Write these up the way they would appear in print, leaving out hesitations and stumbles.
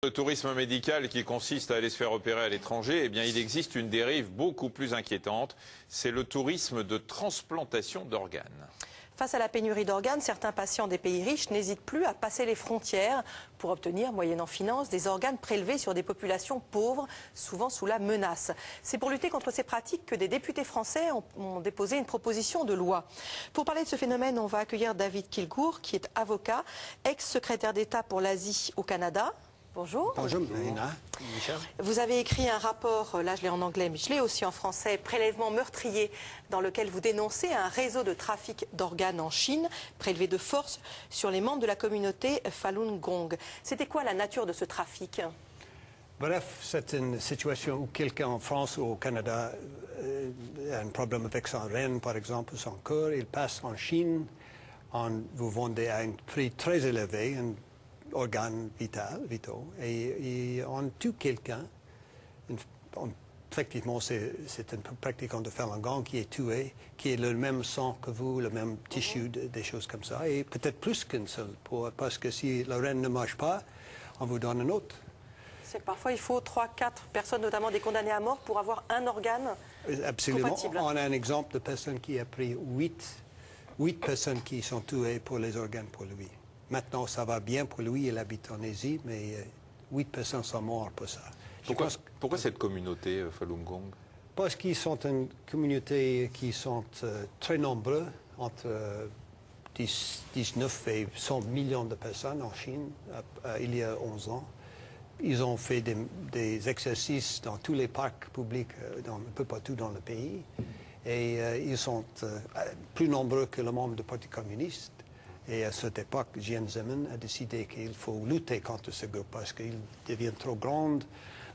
Le tourisme médical qui consiste à aller se faire opérer à l'étranger, eh bien, il existe une dérive beaucoup plus inquiétante. C'est le tourisme de transplantation d'organes. Face à la pénurie d'organes, certains patients des pays riches n'hésitent plus à passer les frontières pour obtenir, moyennant finance, des organes prélevés sur des populations pauvres, souvent sous la menace. C'est pour lutter contre ces pratiques que des députés français ont déposé une proposition de loi. Pour parler de ce phénomène, on va accueillir David Kilgour, qui est avocat, ex-secrétaire d'État pour l'Asie au Canada. Bonjour. Bonjour, Nina. Michel. Vous avez écrit un rapport, là je l'ai en anglais, mais je l'ai aussi en français, Prélèvement meurtrier, dans lequel vous dénoncez un réseau de trafic d'organes en Chine, prélevé de force sur les membres de la communauté Falun Gong. C'était quoi la nature de ce trafic? Bref, c'est une situation où quelqu'un en France ou au Canada a un problème avec son rein, par exemple, son cœur, il passe en Chine, vous vendez à un prix très élevé, organes vitaux, et on tue quelqu'un. Effectivement, c'est un pratiquant de Falun Gong qui est tué, qui est le même sang que vous, le même tissu, des choses comme ça, et peut-être plus qu'une seule, parce que si le rein ne marche pas, on vous donne un autre. C'est que parfois il faut 3-4 personnes, notamment des condamnés à mort, pour avoir un organe Absolument. compatible. On a un exemple de personne qui a pris 8 personnes qui sont tuées pour les organes pour lui. Maintenant, ça va bien pour lui, il habite en Asie, mais 8 personnes sont mortes pour ça. Pourquoi cette communauté Falun Gong? Parce qu'ils sont une communauté qui sont très nombreux, entre 19 et 100 millions de personnes en Chine, il y a 11 ans. Ils ont fait des exercices dans tous les parcs publics, un peu partout dans le pays. Et ils sont plus nombreux que le membre du Parti communiste. Et à cette époque, Jiang Zemin a décidé qu'il faut lutter contre ce groupe parce qu'ils deviennent trop grands,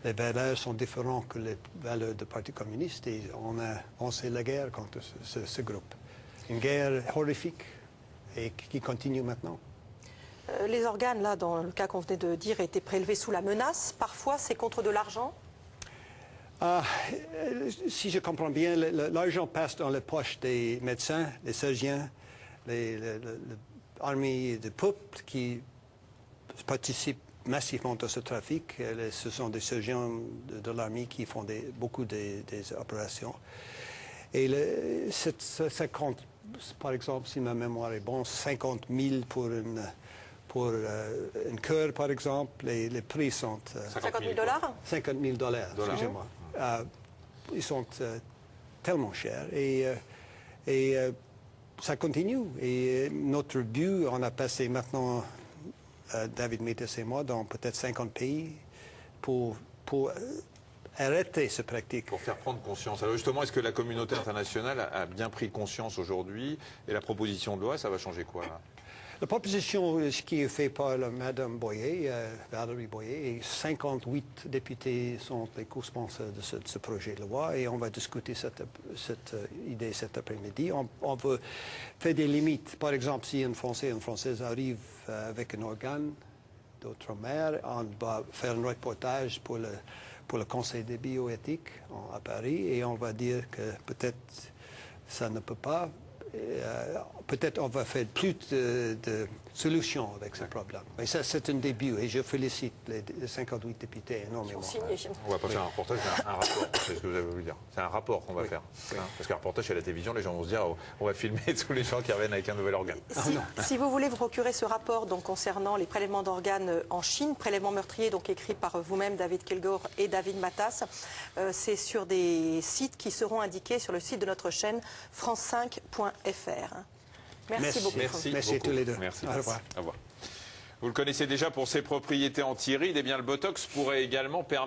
les valeurs sont différentes que les valeurs du Parti communiste et on a lancé la guerre contre ce groupe. Une guerre horrifique et qui continue maintenant. Les organes, là, dans le cas qu'on venait de dire, étaient prélevés sous la menace. Parfois, c'est contre de l'argent. Si je comprends bien, l'argent passe dans les poches des médecins, des surgeons, l'armée de peuple qui participe massivement à ce trafic. Ce sont des surgeons de l'armée qui font beaucoup des opérations. Et ça compte, par exemple, si ma mémoire est bonne, 50 000 pour un cœur, par exemple. Les prix sont... 50 000 $? 50 000 $, excusez-moi. Ils sont tellement chers. Et ça continue. Et notre but, on a passé maintenant, David Métis et moi, dans peut-être 50 pays pour arrêter cette pratique. Pour faire prendre conscience. Alors justement, est-ce que la communauté internationale a bien pris conscience aujourd'hui? Et la proposition de loi, ça va changer quoi là? La proposition qui est faite par Mme Boyer, Valérie Boyer, et 58 députés sont les co-sponsors de ce projet de loi et on va discuter cette idée cet après-midi. On veut faire des limites. Par exemple, si un Français ou une Française arrive avec un organe d'outre-mer, on va faire un reportage pour le Conseil de bioéthique à Paris et on va dire que peut-être ça ne peut pas. Peut-être on va faire plus de solutions avec ce problème. Mais ça, c'est un début et je félicite les 58 députés énormément. On va pas faire un reportage, mais un rapport, c'est ce que vous avez voulu dire. C'est un rapport qu'on va faire. Hein, parce qu'un reportage à la télévision, les gens vont se dire on va filmer tous les gens qui reviennent avec un nouvel organe. Si vous voulez vous procurer ce rapport donc, concernant les prélèvements d'organes en Chine, prélèvement meurtrier donc écrit par vous-même, David Kilgour et David Matas, c'est sur des sites qui seront indiqués sur le site de notre chaîne france5.fr. Merci beaucoup. Merci tous les deux. Merci. Au revoir. Au revoir. Vous le connaissez déjà pour ses propriétés anti-rides, eh bien le Botox pourrait également permettre